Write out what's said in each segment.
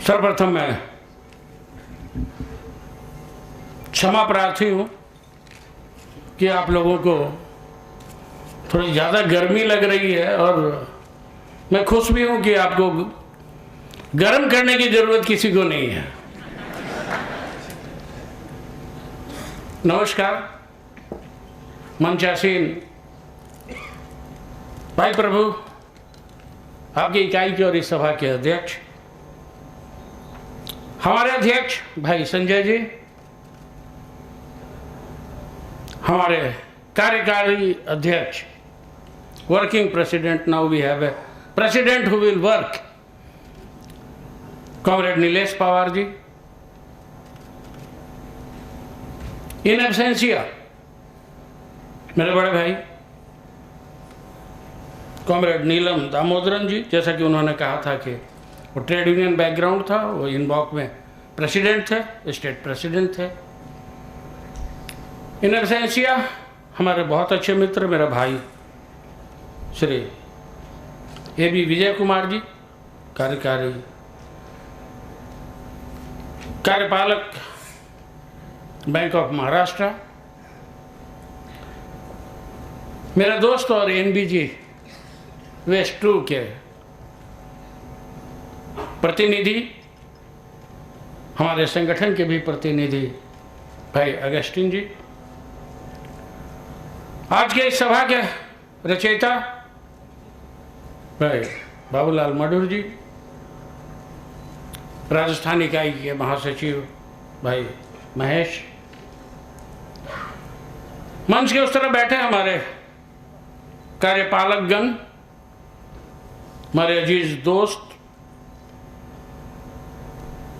सर्वप्रथम मैं क्षमा प्रार्थी हूँ कि आप लोगों को थोड़ी ज़्यादा गर्मी लग रही है, और मैं खुश भी हूँ कि आपको गर्म करने की ज़रूरत किसी को नहीं है। नमस्कार। मंचासीन भाई प्रभु, आपकी इकाई के और इस सभा के अध्यक्ष, हमारे अध्यक्ष भाई संजय जी, हमारे कार्यकारी अध्यक्ष, working president, now we have a president who will work, comrade Nilesh Pawar ji, in absentia मेरे बड़े भाई कॉमरेड नीलम दामोदरन जी, जैसा कि उन्होंने कहा था कि वो ट्रेड यूनियन बैकग्राउंड था, वो इनबॉक में प्रेसिडेंट थे, स्टेट प्रेसिडेंट थे। इन एब्सेंशिया हमारे बहुत अच्छे मित्र, मेरा भाई श्री ए.बी. विजय कुमार जी, कार्यपालक बैंक ऑफ महाराष्ट्र, मेरा दोस्त और एनबीजी वेस्ट 2 के प्रतिनिधि, हमारे संगठन के भी प्रतिनिधि भाई अगस्टिन जी, आज के इस सभा के रचयिता भाई बाबूलाल मधुर जी, राजस्थान इकाई के महासचिव भाई महेश, मंच के उस तरफ बैठे हमारे कार्यपालक गण, हमारे अजीज दोस्त,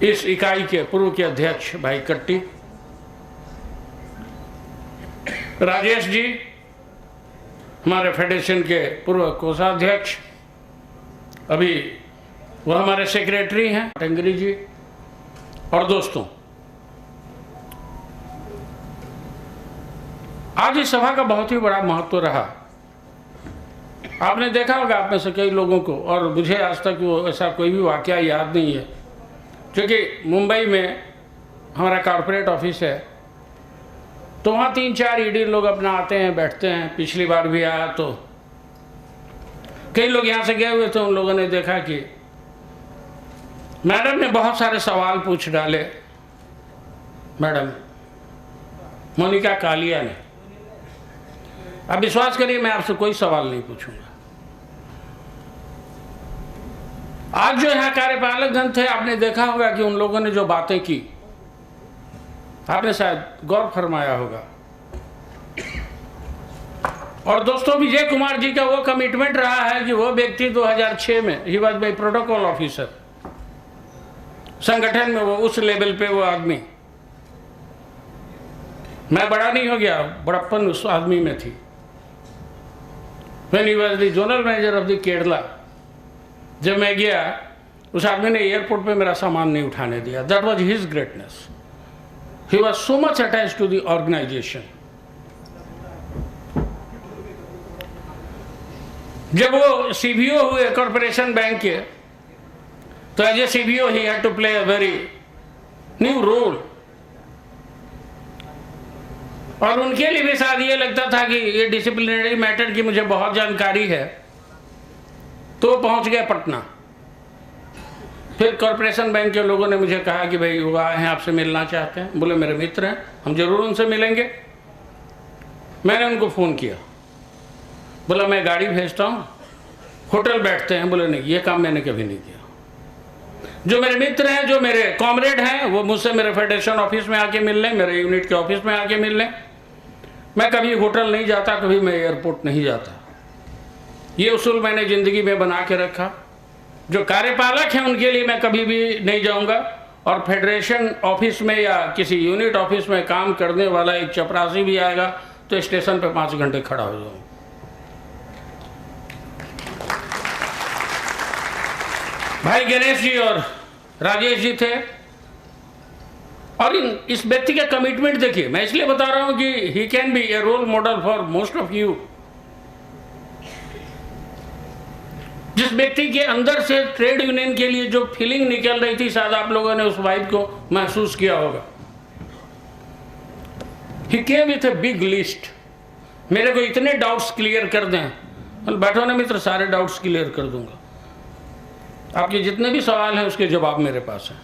इस इकाई के पूर्व के अध्यक्ष भाई कट्टी, राजेश जी, हमारे फेडरेशन के पूर्व कोषाध्यक्ष, अभी वह हमारे सेक्रेटरी हैं टंगरी जी, और दोस्तों, आज इस सभा का बहुत ही बड़ा महत्व रहा। आपने देखा होगा, आप में से कई लोगों को, और मुझे आज तक वो ऐसा कोई भी वाकया याद नहीं है, क्योंकि मुंबई में हमारा कॉर्पोरेट ऑफिस है, तो वहाँ 3-4 ईडी लोग अपना आते हैं, बैठते हैं। पिछली बार भी आया तो कई लोग यहाँ से गए हुए थे, उन लोगों ने देखा कि मैडम ने बहुत सारे सवाल पूछ डाले, मैडम मोनिका कालिया ने। अब विश्वास करिए, मैं आपसे कोई सवाल नहीं पूछूंगा। आज जो यहाँ कार्यपालक गण थे, आपने देखा होगा कि उन लोगों ने जो बातें की, आपने शायद गौर फरमाया होगा। और दोस्तों, विजय कुमार जी का वो कमिटमेंट रहा है कि वो व्यक्ति 2006 में, he was my protocol officer, संगठन में वो उस लेवल पे वो आदमी, मैं बड़ा नहीं हो गया, बड़प्पन उस आदमी में थी। When he was the zonal manager of the Kerala, जब मैं गया, उस आदमी ने एयरपोर्ट पे मेरा सामान नहीं उठाने दिया। That was his greatness. He was so much attach to the organisation. जब वो सीबीओ हुए कॉर्पोरेशन बैंक के, तो as a CBO he had to play a very new role, और उनके लिए भी शायद ये लगता था कि ये डिसिप्लिनरी मैटर की मुझे बहुत जानकारी है, तो पहुंच गए पटना। फिर कॉर्पोरेशन बैंक के लोगों ने मुझे कहा कि भाई वो आए हैं, आपसे मिलना चाहते हैं। बोले मेरे मित्र हैं, हम जरूर उनसे मिलेंगे। मैंने उनको फ़ोन किया, बोला मैं गाड़ी भेजता हूँ, होटल बैठते हैं। बोले नहीं, ये काम मैंने कभी नहीं किया। जो मेरे मित्र हैं, जो मेरे कॉमरेड हैं, वो मुझसे मेरे फेडरेशन ऑफिस में आके मिल लें, मेरे यूनिट के ऑफिस में आके मिल लें। मैं कभी होटल नहीं जाता, कभी मैं एयरपोर्ट नहीं जाता। ये उसूल मैंने ज़िंदगी में बना के रखा। जो कार्यपालक हैं उनके लिए मैं कभी भी नहीं जाऊंगा, और फेडरेशन ऑफिस में या किसी यूनिट ऑफिस में काम करने वाला एक चपरासी भी आएगा तो स्टेशन पर 5 घंटे खड़ा हो जाऊंगा। भाई गणेश जी और राजेश जी थे, और इस व्यक्ति का कमिटमेंट देखिए। मैं इसलिए बता रहा हूं कि he can be a role model for most of you. जिस व्यक्ति के अंदर से ट्रेड यूनियन के लिए जो फीलिंग निकल रही थी, शायद आप लोगों ने उस वाइब को महसूस किया होगा। He came with a big list, मेरे को इतने डाउट्स क्लियर कर दें। बैठो ना मित्र, सारे डाउट्स क्लियर कर दूंगा, आपके जितने भी सवाल हैं उसके जवाब मेरे पास हैं।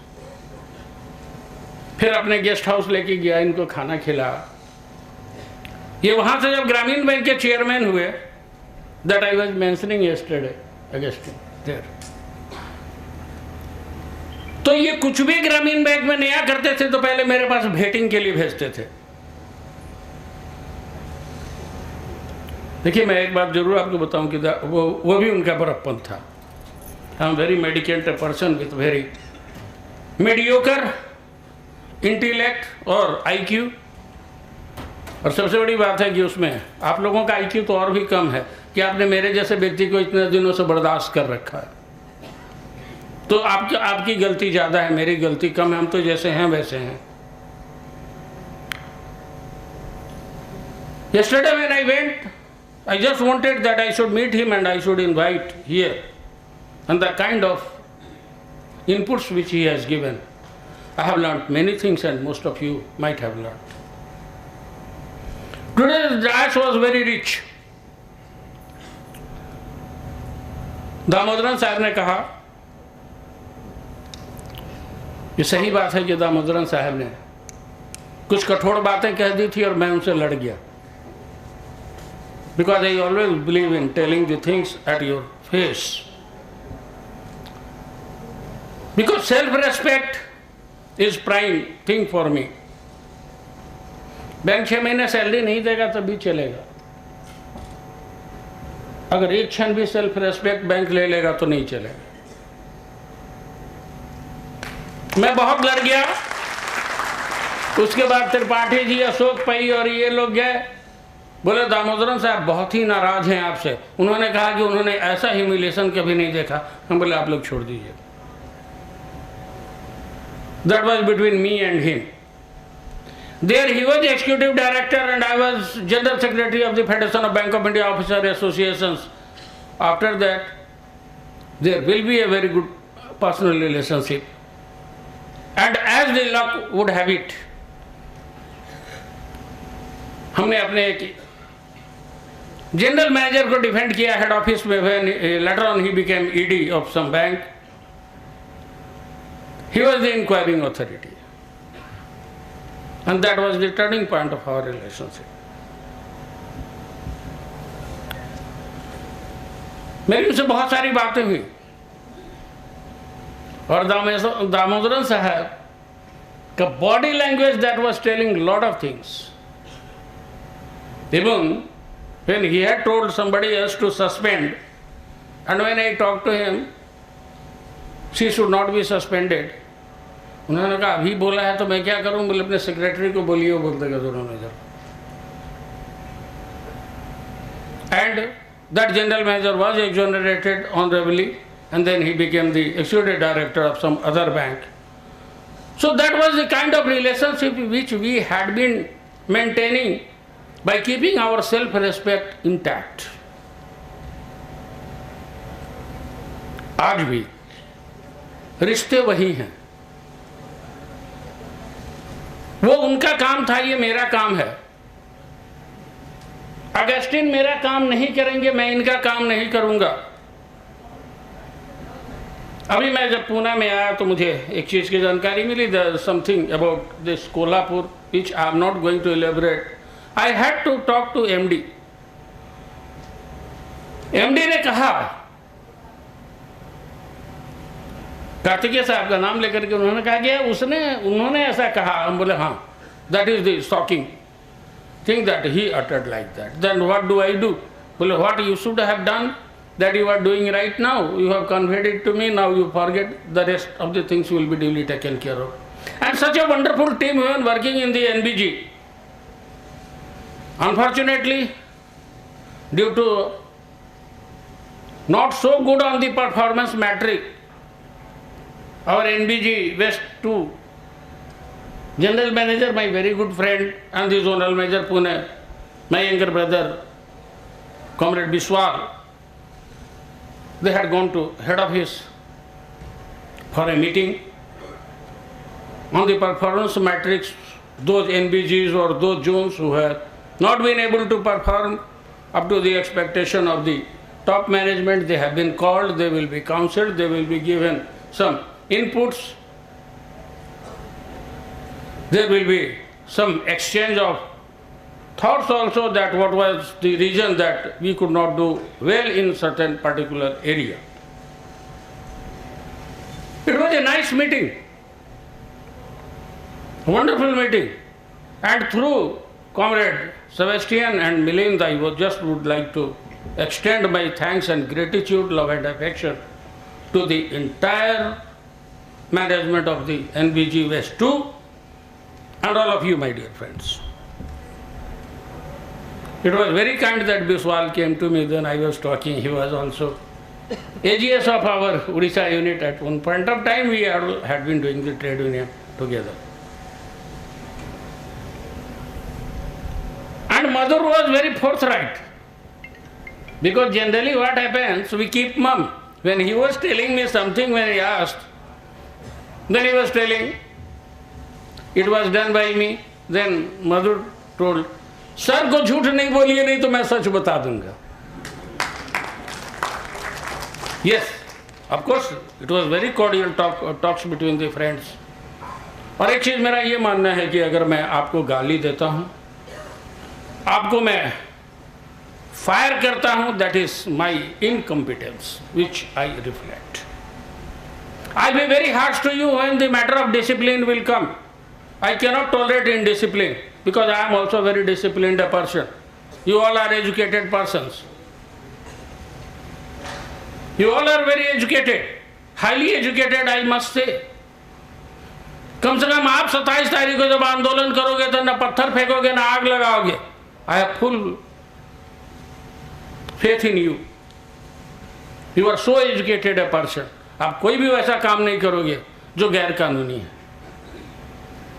फिर अपने गेस्ट हाउस लेके गया, इनको खाना खिलाया। ये वहां से जब ग्रामीण बैंक के चेयरमैन हुए, that I was mentioning yesterday Augustine there, तो ये कुछ भी ग्रामीण बैंक में नया करते थे तो पहले मेरे पास भेटिंग के लिए भेजते थे। देखिए, मैं एक बात जरूर आपको बताऊं कि वो भी उनका बड़प्पन था। I am very medicate person with very mediocre intellect और आईक्यू, और सबसे बड़ी बात है कि उसमें आप लोगों का आईक्यू तो और भी कम है कि आपने मेरे जैसे व्यक्ति को इतने दिनों से बर्दाश्त कर रखा है। तो आपकी गलती ज़्यादा है, मेरी गलती कम है, हम तो जैसे हैं वैसे हैं। Yesterday when I went, I just wanted that I should meet him and I should invite here, and the kind of inputs which he has given, I have learnt many things and most of you might have learnt. Today's dash was very rich. Damodaran साहब ने कहा, ये सही बात है कि दामोदरन साहब ने कुछ कठोर बातें कह दी थी और मैं उनसे लड़ गया, because I always believe in telling the things at your face, because self-respect is prime thing for me. Bank 6 महीने सैलरी नहीं देगा तब भी चलेगा, अगर एक क्षण भी सेल्फ रेस्पेक्ट बैंक ले लेगा तो नहीं चलेगा। मैं बहुत लड़ गया। उसके बाद त्रिपाठी जी, अशोक पई और ये लोग गए, बोले दामोदरन साहब बहुत ही नाराज हैं आपसे। उन्होंने कहा कि उन्होंने ऐसा ह्यूमिलिएशन कभी नहीं देखा। हम बोले आप लोग छोड़ दीजिए। That was between me and him. There he was executive director and I was general secretary of the Federation of Bank of India Officer Associations. After that, there will be a very good personal relationship. And as the luck would have it, हमने अपने एक general manager को defend किया head office में। Later on he became ED of some bank. He was the inquiring authority. And that was the turning point of our relationship. मेरी उनसे बहुत सारी बातें हुई और दामोदरन साहब का body language that was telling lot of things. Even when he had told somebody else to suspend, and when I talked to him, she should not be suspended. उन्होंने कहा अभी बोला है तो मैं क्या करूं? बोले अपने सेक्रेटरी को बोलिए, वो बोल देगा दोनों नजर। And that general manager was exonerated honorably and then he became the executive director of some other bank. So that was the kind of relationship which we had been maintaining by keeping our self-respect intact. आज भी रिश्ते वही हैं। वो उनका काम था, ये मेरा काम है। अगस्टिन मेरा काम नहीं करेंगे, मैं इनका काम नहीं करूंगा। अभी मैं जब पूना में आया तो मुझे एक चीज की जानकारी मिली, something about this Kolhapur which I am not going to elaborate. I had to talk to MD। MD ने कहा, कार्तिकेय साहब का नाम लेकर के उन्होंने कहा कि उन्होंने ऐसा कहा। हम बोले हाँ, that is the shocking thing that he uttered like that. Then what do I do? बोले what you should have done that you are doing right now. You have conveyed it to me, now you forget, the rest of the things will be duly taken care of. And such a wonderful team when working in the NBG. Unfortunately, due to not so good on the performance metric, our NBG West 2 general manager, my very good friend, and the zonal manager Pune, my younger brother, Comrade Biswal, they had gone to head office for a meeting on the performance matrix. Those NBGs or those zones who have not been able to perform up to the expectation of the top management, they have been called, they will be counseled, they will be given some inputs. There will be some exchange of thoughts also, that what was the reason that we could not do well in certain particular area. It was a nice meeting, a wonderful meeting, and through Comrade Sebastian and Milind, I would like to extend my thanks and gratitude, love and affection to the entire management of the NBG West 2 and all of you, my dear friends. It was very kind that Biswal came to me when I was talking. He was also AGS of our Odisha unit at one point of time. We had been doing the trade union together. And Madhur was very forthright, because generally what happens, we keep mum. When he was telling me something, when he asked, then he was telling, it was done by me. Then Madhur told, sir को झूठ नहीं बोलिए, नहीं तो मैं सच बता दूंगा. Yes, of course, it was very cordial talks between the friends. और एक चीज मेरा ये मानना है कि अगर मैं आपको गाली देता हूं, आपको मैं फायर करता हूं, that is my incompetence, which I reflect. I'll be very harsh to you when the matter of discipline will come. I cannot tolerate indiscipline, because I am also very disciplined a person. You all are educated persons. You all are very educated, highly educated, I must say. कम से कम आप 27 तारीख को जब आंदोलन करोगे तो ना पत्थर फेंकोगे ना आग लगाओगे. I have full faith in you. You are so educated a person. आप कोई भी वैसा काम नहीं करोगे जो गैर कानूनी है.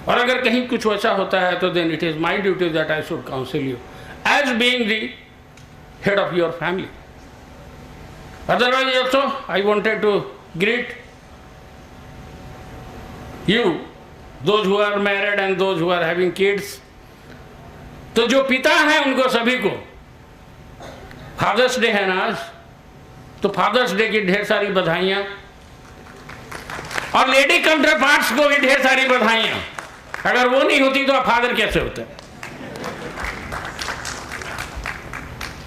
और अगर कहीं कुछ वैसा होता है तो then it is my duty that I should counsel you as being the head of your family. Otherwise also I wanted to greet you, those who are married and those who are having kids. तो जो पिता हैं उनको सभी को fathers day है ना आज, तो फादर्स डे की ढेर सारी बधाइयाँ, और लेडी काउंटर पार्ट्स को भी ढेर सारी बधाइयाँ. अगर वो नहीं होती तो फादर कैसे होते.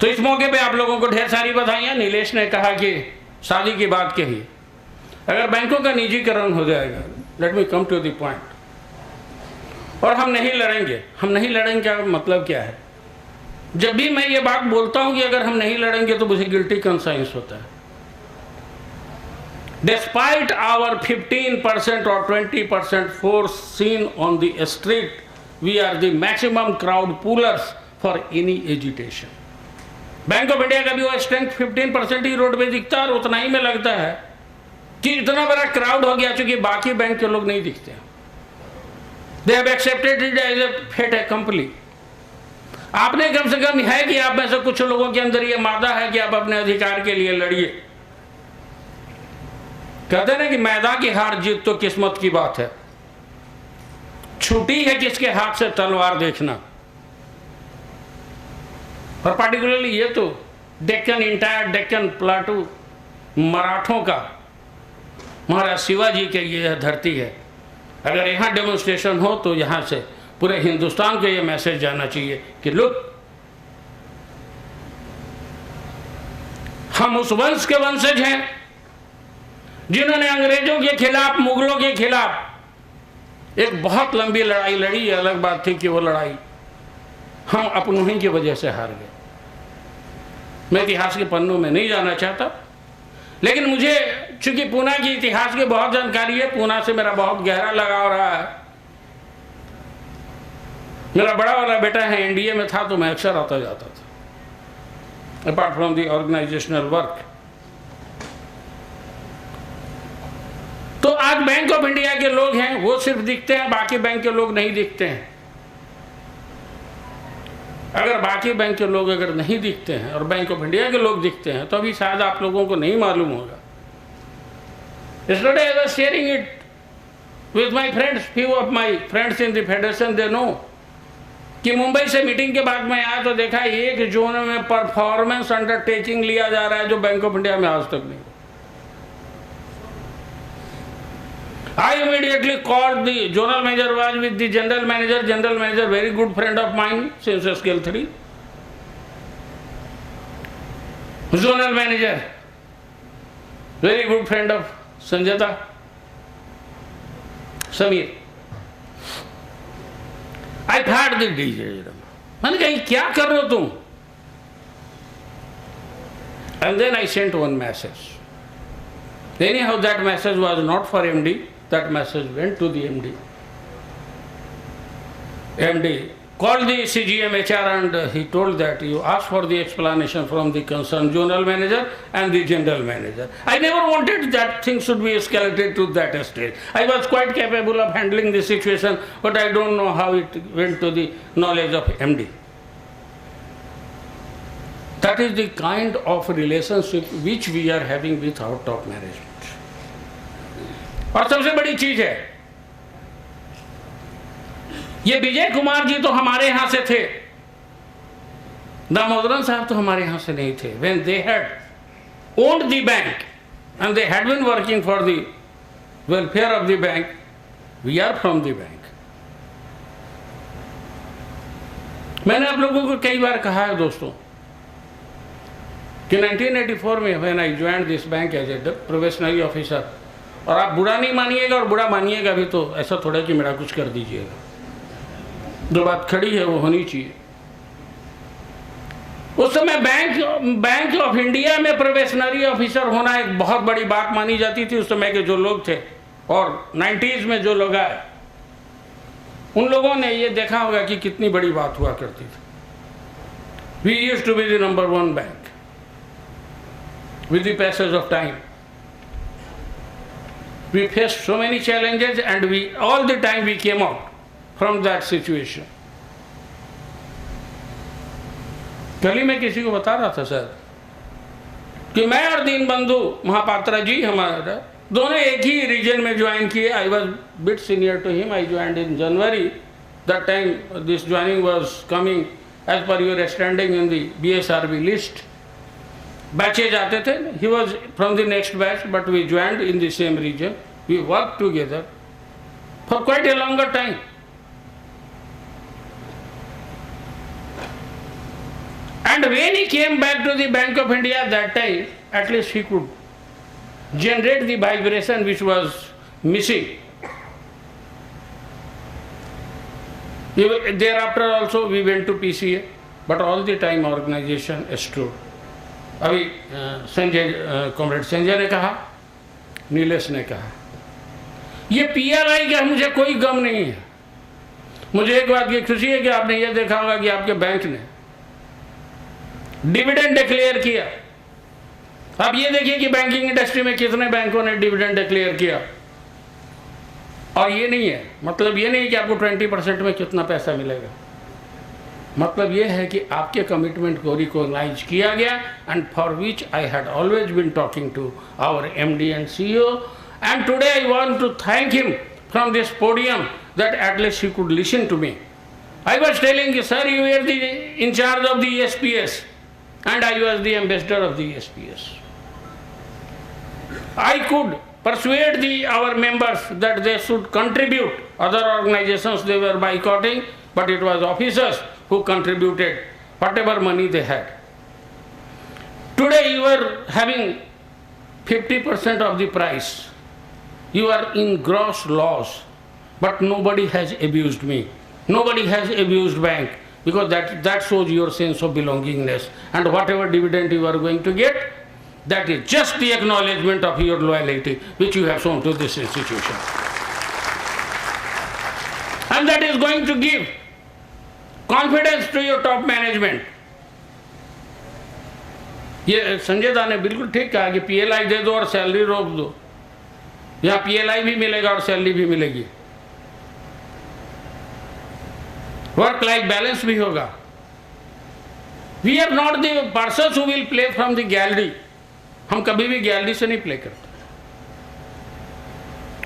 तो इस मौके पे आप लोगों को ढेर सारी बधाइयाँ. नीलेश ने कहा कि शादी की बात कही, अगर बैंकों का निजीकरण हो जाएगा, let me come to the point, और हम नहीं लड़ेंगे. हम नहीं लड़ेंगे का मतलब क्या है? जब भी मैं ये बात बोलता हूं कि अगर हम नहीं लड़ेंगे तो मुझे गिल्टी कंसाइंस होता है. Despite our 15% or 20% force seen on the street, we are the maximum crowd pullers for any agitation. Bank of India का भी वो स्ट्रेंथ 15% ही रोड पे दिखता है, और उतना ही में लगता है कि इतना बड़ा क्राउड हो गया, चूंकि बाकी बैंक के लोग नहीं दिखते. They have accepted it as a fait accompli. आपने कम से कम है कि आप में से कुछ लोगों के अंदर ये मादा है कि आप अपने अधिकार के लिए लड़िए. कहते हैं ना कि मैदान की हार जीत तो किस्मत की बात है, छुट्टी है किसके हाथ से तलवार देखना. और पार्टिकुलरली ये तो डेक्कन, इंटायर डेक्कन प्लाटू मराठों का, महाराज शिवाजी के ये धरती है. अगर यहाँ डेमोन्स्ट्रेशन हो तो यहाँ से पूरे हिंदुस्तान को ये मैसेज जाना चाहिए कि लुक, हम उस वंश के वंशज हैं जिन्होंने अंग्रेजों के खिलाफ, मुगलों के खिलाफ एक बहुत लंबी लड़ाई लड़ी. अलग बात थी कि वो लड़ाई हम अपनों ही की वजह से हार गए. मैं इतिहास के पन्नों में नहीं जाना चाहता, लेकिन मुझे चूंकि पूना की इतिहास की बहुत जानकारी है, पूना से मेरा बहुत गहरा लगाव रहा है. मेरा बड़ा वाला बेटा है एनडीए में था, तो मैं अक्सर आता जाता था, apart from the organisational work. तो आज बैंक ऑफ इंडिया के लोग हैं, वो सिर्फ दिखते हैं, बाकी बैंक के लोग नहीं दिखते हैं. अगर बाकी बैंक के लोग अगर नहीं दिखते हैं और बैंक ऑफ इंडिया के लोग दिखते हैं तो अभी शायद आप लोगों को नहीं मालूम होगा। Yesterday I was sharing it with my friends, few of my friends in the federation, they know कि मुंबई से मीटिंग के बाद मैं आया तो देखा 1 जून में परफॉर्मेंस अंडरटेकिंग लिया जा रहा है जो बैंक ऑफ इंडिया में आज तक नहीं। I immediately called the zonal manager, was with the general manager. General manager, very good friend of mine since scale 3. Zonal manager, very good friend of Sanjata, Samir. I thought the DJ. मैंने कहा क्या कर रहे हो तुम? And then I sent one message. Anyhow, that message was not for MD. That message went to the MD. MD called the CGM HR and he told that you asked for the explanation from the concerned zonal manager and the general manager. I never wanted that thing should be escalated to that stage. I was quite capable of handling the situation, but I don't know how it went to the knowledge of MD. That is the kind of relationship which we are having with our top management. और सबसे बड़ी चीज है, ये विजय कुमार जी तो हमारे यहां से थे, दामोदरन साहब तो हमारे यहां से नहीं थे. When they had owned the bank and they had been working for the welfare of the bank, we are from the bank. मैंने आप लोगों को कई बार कहा है दोस्तों कि 1984 में when I joined this bank as a probationary officer, और आप बुरा नहीं मानिएगा और बुरा मानिएगा भी तो ऐसा थोड़ा कि मेरा कुछ कर दीजिएगा, जो बात खड़ी है वो होनी चाहिए. उस समय बैंक ऑफ इंडिया में प्रोबेशनरी ऑफिसर होना एक बहुत बड़ी बात मानी जाती थी. उस समय के जो लोग थे और 90s में जो लोग आए उन लोगों ने ये देखा होगा कि कितनी बड़ी बात हुआ करती थी. We used to be the number 1 bank. With the passage of time we faced so many challenges and all the time we came out from that situation. कल ही मैं किसी को बता रहा था सर कि मैं और दीनबंधु महापात्रा जी हमारा दोनों एक ही रीजन में ज्वाइन किए. I was bit senior to him. I joined in January. That time this joining was coming as per your standing in the BSRB list. Batches आते थे. He was from the next batch, but we joined in the same region. We worked together for quite a longer time. And when he came back to the Bank of India that time, at least he could generate the vibration which was missing. Thereafter also we went to PCA, but all the time organization stood. अभी Sanjay comrade Sanjay ने कहा, नीलेश ने कहा, ये PLI का मुझे कोई गम नहीं है. मुझे एक बात की खुशी है कि आपने ये देखा होगा कि आपके बैंक ने डिविडेंड डिक्लेयर किया. आप ये देखिए कि बैंकिंग इंडस्ट्री में कितने बैंकों ने डिविडेंड डिक्लेयर किया. और ये नहीं है मतलब ये नहीं कि आपको 20% में कितना पैसा मिलेगा. मतलब ये है कि आपके कमिटमेंट को रिकॉग्नाइज किया गया. And for which I had always been talking to our MD and CEO. And today I want to thank him from this podium that at least he could listen to me. I was telling कि sir you are the in-charge of the ESPS and I was the ambassador of the ESPS. I could persuade our members that they should contribute. Other organizations they were boycotting, but it was officers who contributed whatever money they had. Today you are having 50% of the price. You are in gross loss, but nobody has abused me. Nobody has abused bank, because that shows your sense of belongingness. And whatever dividend you are going to get, that is just the acknowledgement of your loyalty which you have shown to this institution. And that is going to give confidence to your top management. ये संजय दा ने बिल्कुल ठीक कहा कि PLI दे दो और salary रोक दो. यहाँ PLI भी मिलेगा और सैलरी भी मिलेगी. वर्क लाइफ बैलेंस भी होगा. We are not the persons who will play from the gallery. हम कभी भी गैलरी से नहीं प्ले करते।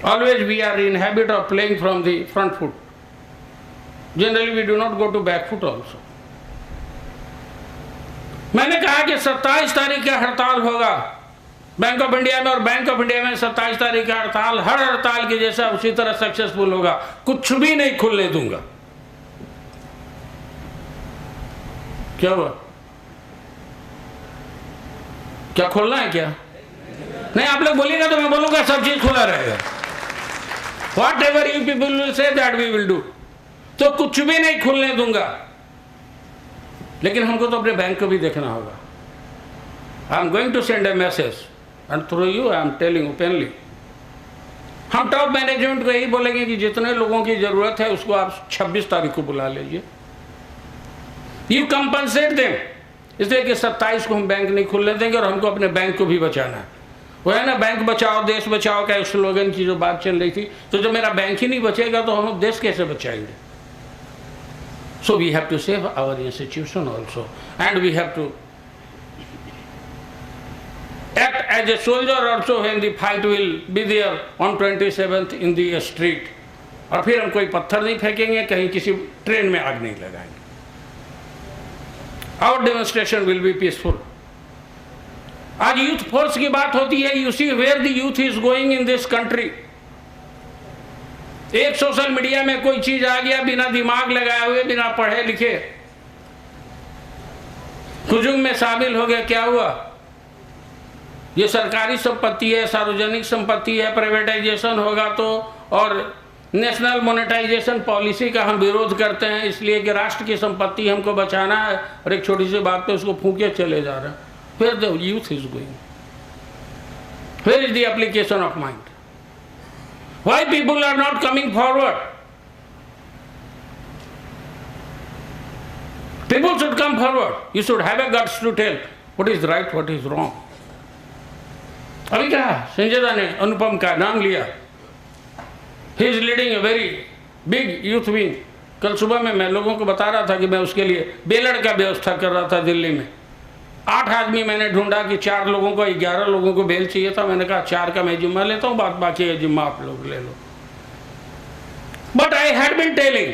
Always we are in habit of playing from the front foot. Generally we do not go to back foot also. मैंने कहा कि 27 तारीख का हड़ताल होगा बैंक ऑफ इंडिया में, और बैंक ऑफ इंडिया में 27 तारीख का हड़ताल हर हड़ताल के जैसा उसी तरह सक्सेसफुल होगा। कुछ भी नहीं खुलने दूंगा। क्या हुआ? क्या खोलना है क्या? नहीं, आप लोग बोलिएगा तो मैं बोलूंगा सब चीज खुला रहेगा। Whatever you people will say that we will do. तो कुछ भी नहीं खुलने दूंगा। लेकिन हमको तो अपने बैंक को भी देखना होगा। I am going to send a message and through you I am telling openly. हम टॉप मैनेजमेंट को यही बोलेंगे कि जितने लोगों की जरूरत है उसको आप 26 तारीख को बुला लीजिए। You compensate them. इसलिए कि 27 को हम बैंक नहीं खुलने देंगे और हमको अपने बैंक को भी बचाना है। वो है ना, बैंक बचाओ देश बचाओ का स्लोगन की जो बात चल रही थी। तो जब मेरा बैंक ही नहीं बचेगा तो हम देश कैसे बचाएंगे? So we have to save our institution also and we have to act as a soldier also when the fight will be there on 27th in the street। और फिर हम कोई पत्थर नहीं फेंकेंगे, कहीं किसी ट्रेन में आग नहीं लगाएंगे। Our demonstration will be peaceful। आज यूथ फोर्स की बात होती है। You see where the youth is going in this country। एक सोशल मीडिया में कोई चीज आ गया बिना दिमाग लगाए हुए, बिना पढ़े लिखे, हुजूम में शामिल हो गया। क्या हुआ? ये सरकारी संपत्ति है, सार्वजनिक संपत्ति है, प्राइवेटाइजेशन होगा तो, और नेशनल मोनेटाइजेशन पॉलिसी का हम विरोध करते हैं इसलिए कि राष्ट्र की संपत्ति हमको बचाना है, और एक छोटी सी बात पे उसको फूंके चले जा रहे हैं। Where the youth is going? Where is the application of mind? Why people are not coming forward? People should come forward. You should have a guts to tell what is right, what is wrong. अभी कहा संजय दा ने अनुपम का नाम लिया। He is leading a very big youth wing. कल सुबह में मैं लोगों को बता रहा था कि मैं उसके लिए बेलड़ का व्यवस्था कर रहा था दिल्ली में। 8 आदमी मैंने ढूंढा कि 4 लोगों को 11 लोगों को बेल चाहिए था। मैंने कहा 4 का मैं जिम्मा लेता हूँ, बाकी का जिम्मा आप लोग ले लो। But I had been telling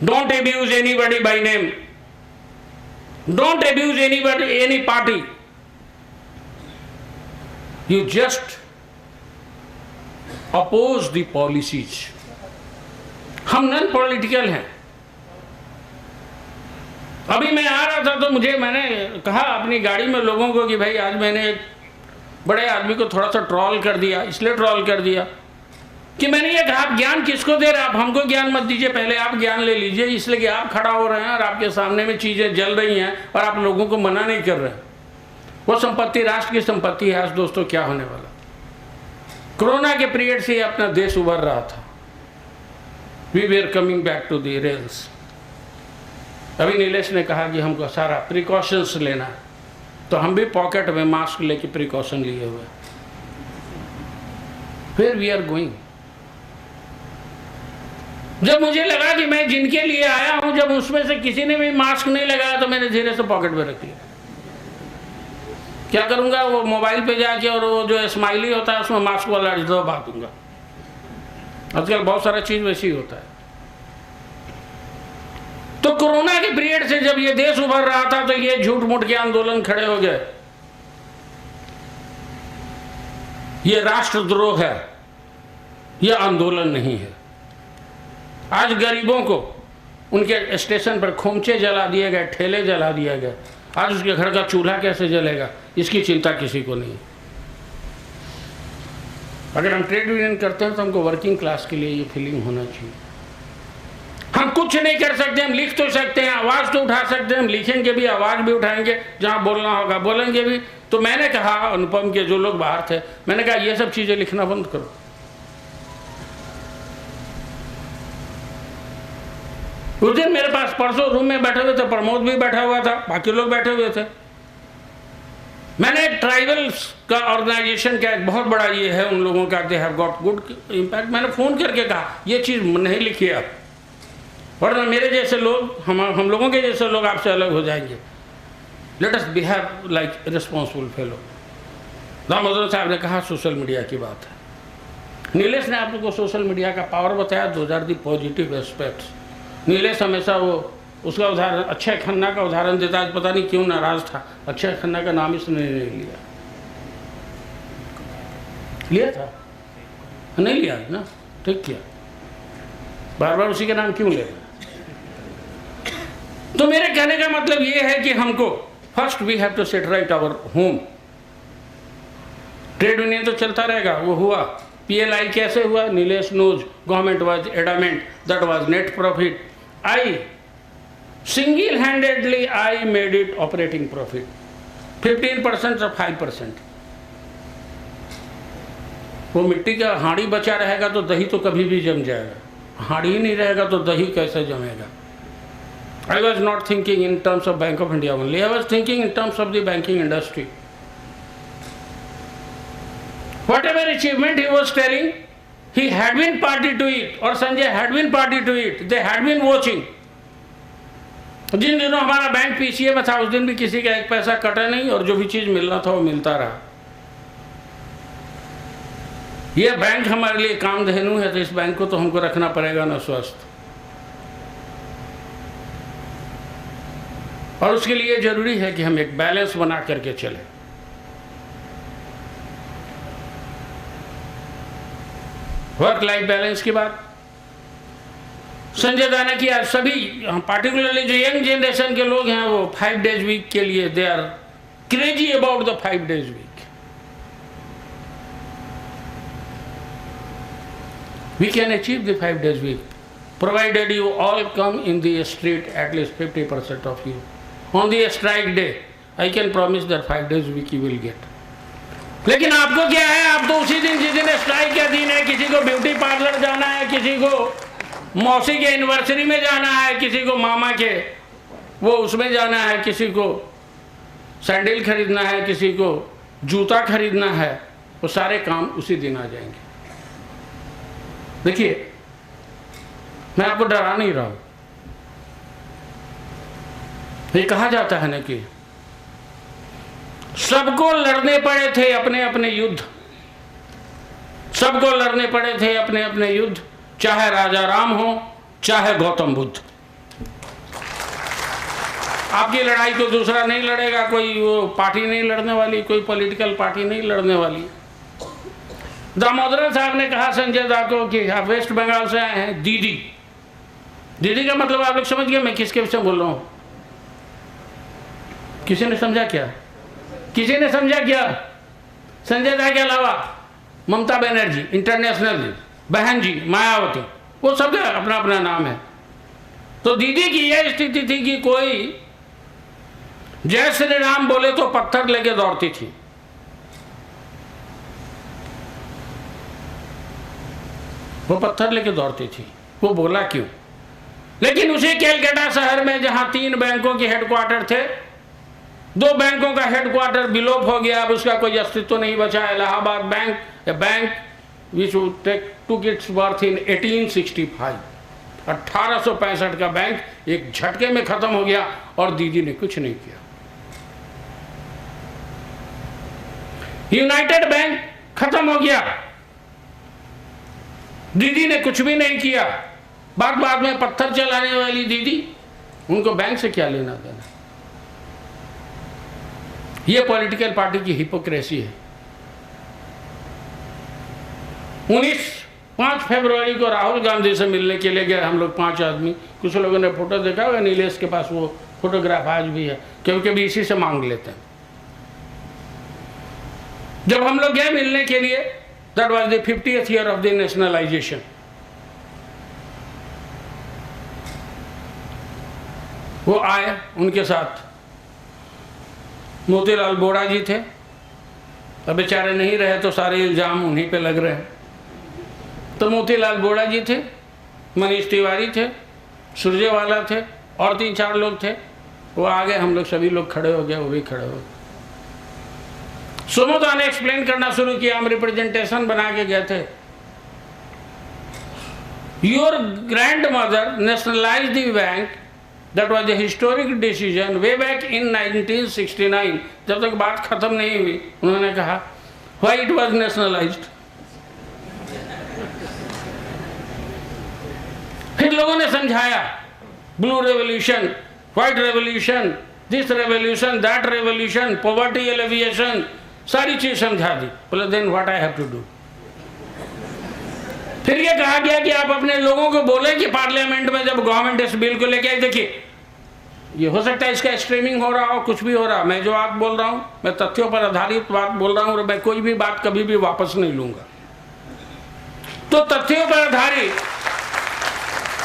don't abuse anybody by name, don't abuse anybody any party. You just oppose the policies। हम नॉन पॉलिटिकल हैं। अभी मैं आ रहा था तो मैंने कहा अपनी गाड़ी में लोगों को कि भाई आज मैंने एक बड़े आदमी को थोड़ा सा ट्रोल कर दिया। इसलिए ट्रोल कर दिया कि मैंने ये कहा आप ज्ञान किसको दे रहे हैं? आप हमको ज्ञान मत दीजिए, पहले आप ज्ञान ले लीजिए। इसलिए कि आप खड़ा हो रहे हैं और आपके सामने में चीज़ें जल रही हैं और आप लोगों को मना नहीं कर रहे हैं। वो संपत्ति राष्ट्र की संपत्ति है। आज दोस्तों क्या होने वाला? कोरोना के पीरियड से अपना देश उभर रहा था। We were coming back to the rails. अभी नीलेश ने कहा कि हमको सारा प्रिकॉशंस लेना है, तो हम भी पॉकेट में मास्क लेके प्रिकॉशन लिए हुए। फिर वी आर गोइंग। जब मुझे लगा कि मैं जिनके लिए आया हूं, जब उसमें से किसी ने भी मास्क नहीं लगाया तो मैंने धीरे से पॉकेट में रख लिया। क्या करूंगा? वो मोबाइल पे जाके और वो जो स्माइली होता है उसमें मास्क वाला दबा दूंगा। आजकल बहुत सारा चीज वैसे ही होता है। तो कोरोना के पीरियड से जब ये देश उभर रहा था तो ये झूठ मूठ के आंदोलन खड़े हो गए। ये राष्ट्रद्रोह है, ये आंदोलन नहीं है। आज गरीबों को उनके स्टेशन पर खोमचे जला दिए गए, ठेले जला दिया गया। आज उसके घर का चूल्हा कैसे जलेगा इसकी चिंता किसी को नहीं। अगर हम ट्रेड यूनियन करते हैं तो हमको वर्किंग क्लास के लिए ये फीलिंग होना चाहिए। हम कुछ नहीं कर सकते, हम लिख तो सकते हैं, आवाज़ तो उठा सकते हैं, हम लिखेंगे भी, आवाज़ भी उठाएंगे, जहाँ बोलना होगा बोलेंगे भी। तो मैंने कहा अनुपम के जो लोग बाहर थे, मैंने कहा ये सब चीज़ें लिखना बंद करो। उस दिन मेरे पास परसों रूम में बैठे हुए थे, प्रमोद भी बैठा हुआ था, बाकी लोग बैठे हुए थे। मैंने ट्राइबल्स का ऑर्गेनाइजेशन का एक बहुत बड़ा ये है उन लोगों का, they have got good impact. मैंने फ़ोन करके कहा ये चीज़ नहीं लिखी आप, वरना मेरे जैसे लोग, हम लोगों के जैसे लोग आपसे अलग हो जाएंगे। Let us behave like responsible fellow. Damodar साहब ने कहा सोशल मीडिया की बात है। नीलेश ने आप लोग को सोशल मीडिया का पावर बताया, those are the positive aspects. Nilesh हमेशा वो उसका उदाहरण अक्षय खन्ना का उदाहरण देता है, पता नहीं क्यों नाराज था, अक्षय खन्ना का नाम इसने नहीं लिया था, नहीं लिया ना, ठीक किया, बार बार उसी के नाम क्यों ले। तो मेरे कहने का मतलब ये है कि हमको first we have to set right our home. Trade union तो चलता रहेगा, वो हुआ। PLI कैसे हुआ? Nilesh knows, government was adamant that was net profit. I single handedly I made it operating profit 15% और 5%। वो मिट्टी का हांडी बचा रहेगा तो दही तो कभी भी जम जाएगा, हांडी ही नहीं रहेगा तो दही कैसे जमेगा। I was not thinking in terms of Bank of India only, I was thinking in terms of the banking industry. Whatever achievement he was telling, he had been party to it, or Sanjay had been party to it, they had been watching. जिन दिनों हमारा bank PCA में था उस दिन भी किसी का एक पैसा कटा नहीं और जो भी चीज मिलना था वो मिलता रहा। ये बैंक हमारे लिए कामधेनु है, तो इस बैंक को तो हमको रखना पड़ेगा ना स्वस्थ। और उसके लिए जरूरी है कि हम एक बैलेंस बना करके चलें। वर्क लाइफ बैलेंस की बात संजय दा ने किया। सभी पार्टिकुलरली जो यंग जनरेशन के लोग हैं वो 5 days वीक के लिए they are crazy about the 5 days week. We can achieve the 5 days week provided you all come in the street, at least 50% of you on the strike day. I can promise that 5 days week you will get. लेकिन आपको क्या है, आप तो उसी दिन जिस दिन स्ट्राइक का दिन है, किसी को ब्यूटी पार्लर जाना है, किसी को मौसी के एनिवर्सरी में जाना है, किसी को मामा के वो उसमें जाना है, किसी को सैंडल खरीदना है, किसी को जूता खरीदना है, वो सारे काम उसी दिन आ जाएंगे। देखिए मैं आपको डरा नहीं रहा हूं, ये कहा जाता है ना कि सबको लड़ने पड़े थे अपने अपने युद्ध, सबको लड़ने पड़े थे अपने अपने युद्ध, चाहे राजा राम हो चाहे गौतम बुद्ध। आपकी लड़ाई को दूसरा नहीं लड़ेगा, कोई वो पार्टी नहीं लड़ने वाली, कोई पॉलिटिकल पार्टी नहीं लड़ने वाली। दामोदर साहब ने कहा संजय दा को कि आप वेस्ट बंगाल से आए हैं, दीदी। दीदी का मतलब आप लोग समझ गए मैं किसके विषय बोल रहा हूं? किसी ने समझा क्या? किसी ने समझा क्या? संजय दा के अलावा ममता बनर्जी इंटरनेशनल, बहन जी मायावती, वो सब अपना अपना नाम है। तो दीदी की यह स्थिति थी कि कोई जय श्री राम बोले तो पत्थर लेके दौड़ती थी। वो पत्थर लेके दौड़ती थी। वो बोला क्यों? लेकिन उसी कैलकाटा शहर में जहां 3 बैंकों के हेडक्वार्टर थे, 2 बैंकों का हेडक्वार्टर विलोप हो गया, अब उसका कोई अस्तित्व नहीं बचा। Allahabad bank, A bank which took its birth in 1865, 1865 का बैंक एक झटके में खत्म हो गया और दीदी ने कुछ नहीं किया। यूनाइटेड बैंक खत्म हो गया, दीदी ने कुछ भी नहीं किया। बाद में पत्थर चलाने वाली दीदी, उनको बैंक से क्या लेना देना? ये पॉलिटिकल पार्टी की हिपोक्रेसी है। 5 फरवरी को राहुल गांधी से मिलने के लिए गए हम लोग 5 आदमी। कुछ लोगों ने फोटो देखा होगा, नीलेश के पास वो फोटोग्राफ आज भी है, क्योंकि भी इसी से मांग लेते हैं। जब हम लोग गए मिलने के लिए, that was the 50th year of the nationalisation. वो आए, उनके साथ मोतीलाल बोरा जी थे। अब बेचारे नहीं रहे तो सारे इल्जाम उन्हीं पे लग रहे हैं। तो मोतीलाल बोरा जी थे, मनीष तिवारी थे, सुरजेवाला थे और 3-4 लोग थे। वो आ गए, हम लोग सभी लोग खड़े हो गए, वो भी खड़े हो गए। सुमोदा ने एक्सप्लेन करना शुरू किया। हम रिप्रेजेंटेशन बना के गए थे। Your grand mother nationalise the bank, that was a historic decision way back in 1969। जब तक बात खत्म नहीं हुई उन्होंने कहा व्हाई इट वॉज नेशनलाइज्ड। फिर लोगों ने समझाया, blue revolution, white revolution, this revolution, that revolution, poverty alleviation, सारी चीज समझा दी। बोले then what I have to do. फिर ये कहा गया कि आप अपने लोगों को बोले कि पार्लियामेंट में जब गवर्नमेंट इस बिल को लेके आए, देखिए ये हो सकता है इसका स्ट्रीमिंग हो रहा हो, कुछ भी हो रहा, मैं जो बात बोल रहा हूं मैं तथ्यों पर आधारित बात बोल रहा हूं और मैं कोई भी बात कभी भी वापस नहीं लूंगा। तो तथ्यों पर आधारित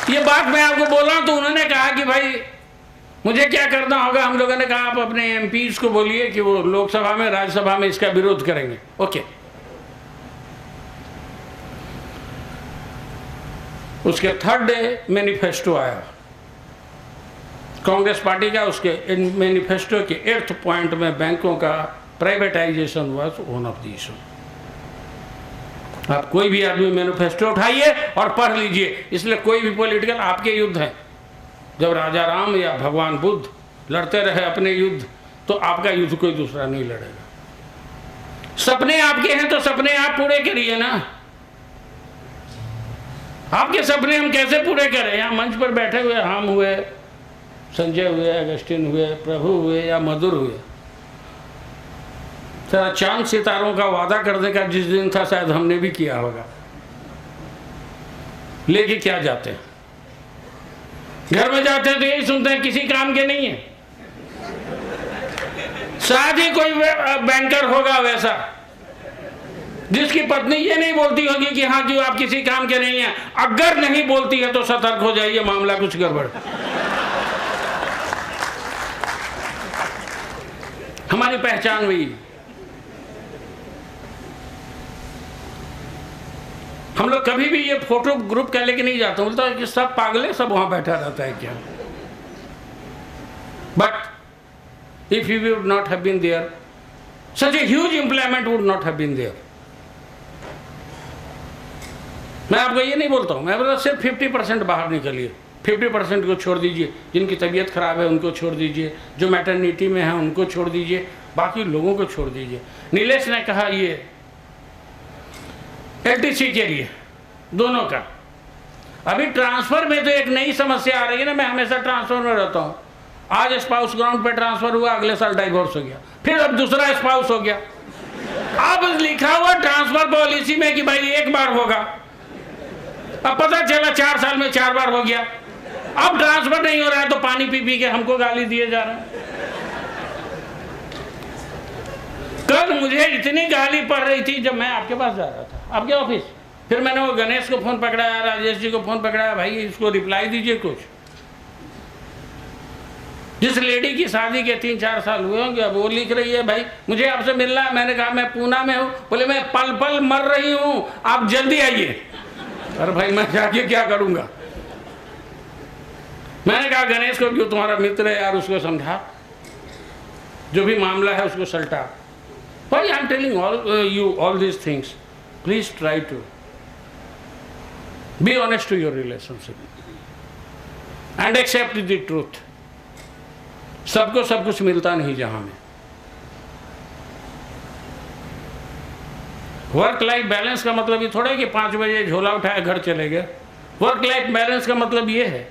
ये बात मैं आपको बोल रहा हूं। तो उन्होंने कहा कि भाई मुझे क्या करना होगा। हम लोगों ने कहा आप अपने एमपीज को बोलिए कि वो लोकसभा में राज्यसभा में इसका विरोध करेंगे। ओके, उसके थर्ड डे मैनिफेस्टो आया कांग्रेस पार्टी का। उसके मैनिफेस्टो के 8th पॉइंट में बैंकों का privatisation was one of the issue. आप कोई भी आदमी मैनिफेस्टो उठाइए और पढ़ लीजिए, इसलिए कोई भी पॉलिटिकल आपके युद्ध है। जब राजा राम या भगवान बुद्ध लड़ते रहे अपने युद्ध, तो आपका युद्ध कोई दूसरा नहीं लड़ेगा। सपने आपके हैं तो सपने आप पूरे करिए ना। आपके सपने हम कैसे पूरे करें? यहाँ मंच पर बैठे हुए हम हुए, संजय हुए, अगस्टिन हुए, प्रभु हुए या मधुर हुए, तेरा चांद सितारों का वादा करने का जिस दिन था शायद हमने भी किया होगा। लेके क्या जाते हैं, घर में जाते हैं तो यही सुनते हैं किसी काम के नहीं है। शायद ही कोई बैंकर होगा वैसा जिसकी पत्नी ये नहीं बोलती होगी कि हाँ जी आप किसी काम के नहीं हैं। अगर नहीं बोलती है तो सतर्क हो जाइए, मामला कुछ गड़बड़। हमारी पहचान हुई। हम लोग कभी भी ये फोटो ग्रुप का लेके नहीं जाते, बोलता है कि सब पागल है, सब वहां बैठा रहता है क्या। But if you would not have been there, such a huge employment would not have been there. मैं आपको ये नहीं बोलता हूं, मैं बोलता सिर्फ 50% बाहर निकलिए, 50% को छोड़ दीजिए। जिनकी तबीयत खराब है उनको छोड़ दीजिए, जो मैटरनिटी में है उनको छोड़ दीजिए, बाकी लोगों को छोड़ दीजिए। नीलेश ने कहा ये एलटीसी के लिए दोनों का। अभी ट्रांसफर में तो एक नई समस्या आ रही है ना, मैं हमेशा ट्रांसफर में रहता हूं। आज स्पाउस ग्राउंड पे ट्रांसफर हुआ, अगले साल डाइवोर्स हो गया, फिर अब दूसरा स्पाउस हो गया। अब लिखा हुआ ट्रांसफर पॉलिसी में कि भाई एक बार होगा, अब पता चला 4 साल में 4 बार हो गया। अब ट्रांसफर नहीं हो रहा है तो पानी पी पी के हमको गाली दिए जा रहे हैं। कल मुझे इतनी गाली पड़ रही थी जब मैं आपके पास जा रहा था, आपके ऑफिस। फिर मैंने वो गणेश को फोन पकड़ाया, राजेश जी को फोन पकड़ाया, भाई इसको रिप्लाई दीजिए कुछ। जिस लेडी की शादी के 3-4 साल हुए होंगे, अब वो लिख रही है भाई मुझे आपसे मिलना है। मैंने कहा मैं पूना में हूँ। बोले मैं पल पल मर रही हूँ, आप जल्दी आइए। अरे भाई मैं जाके क्या करूँगा। मैंने कहा गणेश को क्यों, तुम्हारा मित्र है यार, उसको समझा, जो भी मामला है उसको सल्टा। Why I am telling you all these things? Please try to be honest to your relationship and accept the truth. सबको सब कुछ मिलता नहीं जहां में। वर्क लाइफ बैलेंस का मतलब ये थोड़ा है कि 5 बजे झोला उठाया घर चले गए। वर्क लाइफ बैलेंस का मतलब ये है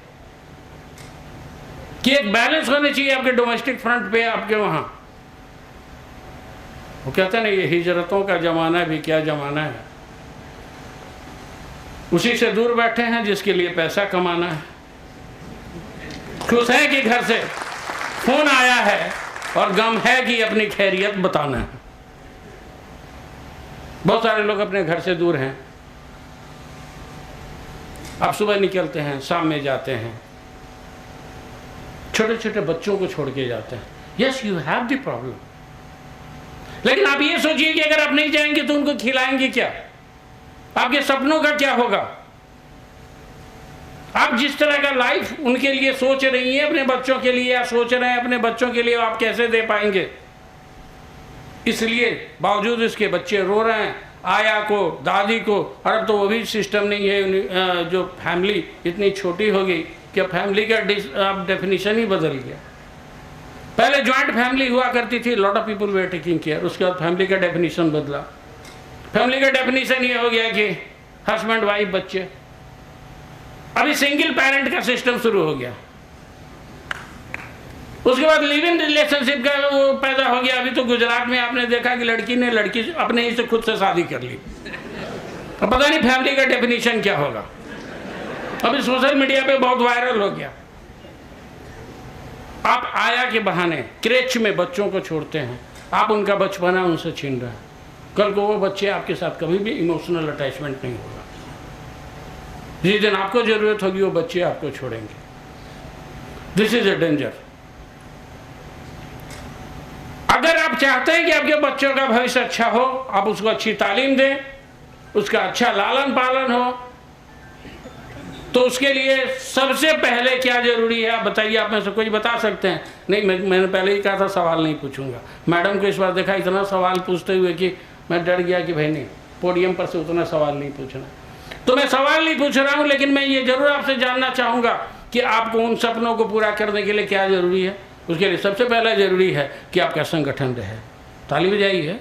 कि एक बैलेंस होने चाहिए आपके डोमेस्टिक फ्रंट पे, आपके वहां। वो कहते हैं ना ये हिजरतों का जमाना भी क्या जमाना है। उसी से दूर बैठे हैं जिसके लिए पैसा कमाना है। खुश है कि घर से फोन आया है और गम है कि अपनी खैरियत बताना है। बहुत सारे लोग अपने घर से दूर हैं। आप सुबह निकलते हैं, शाम में जाते हैं, छोटे छोटे बच्चों को छोड़ के जाते हैं। Yes you have the problem, लेकिन आप ये सोचिए कि अगर आप नहीं जाएंगे तो उनको खिलाएंगे क्या, आपके सपनों का क्या होगा। आप जिस तरह का लाइफ उनके लिए सोच रही हैं, अपने बच्चों के लिए या सोच रहे हैं अपने बच्चों के लिए, आप कैसे दे पाएंगे। इसलिए बावजूद इसके बच्चे रो रहे हैं, आया को, दादी को। और अब तो वो भी सिस्टम नहीं है, जो फैमिली इतनी छोटी हो गई कि फैमिली का अब डेफिनेशन ही बदल गया। पहले जॉइंट फैमिली हुआ करती थी, lot of people were taking care, उसके बाद फैमिली का डेफिनेशन बदला। फैमिली का डेफिनेशन ये हो गया कि हस्बैंड वाइफ बच्चे। अभी सिंगल पेरेंट का सिस्टम शुरू हो गया। उसके बाद लिव इन रिलेशनशिप का वो पैदा हो गया। अभी तो गुजरात में आपने देखा कि लड़की ने लड़की अपने ही से खुद से शादी कर ली। अब पता नहीं फैमिली का डेफिनेशन क्या होगा। अभी सोशल मीडिया पे बहुत वायरल हो गया। आप आया के बहाने क्रेच में बच्चों को छोड़ते हैं, आप उनका बचपना उनसे छीन रहे हैं। कल को वो बच्चे आपके साथ कभी भी इमोशनल अटैचमेंट नहीं होगा। जिस दिन आपको जरूरत होगी वो बच्चे आपको छोड़ेंगे। This is a danger. अगर आप चाहते हैं कि आपके बच्चों का भविष्य अच्छा हो, आप उसको अच्छी तालीम दें, उसका अच्छा लालन पालन हो, तो उसके लिए सबसे पहले क्या जरूरी है आप बताइए। आप में से कोई बता सकते हैं? नहीं, मैंने पहले ही कहा था सवाल नहीं पूछूंगा। मैडम को इस बार देखा इतना सवाल पूछते हुए कि मैं डर गया कि भाई नहीं, पोडियम पर से उतना सवाल नहीं पूछना। तो मैं सवाल नहीं पूछ रहा हूं, लेकिन मैं ये जरूर आपसे जानना चाहूंगा कि आपको उन सपनों को पूरा करने के लिए क्या जरूरी है। उसके लिए सबसे पहला जरूरी है कि आपका संगठन रहे। ताली बजाइए।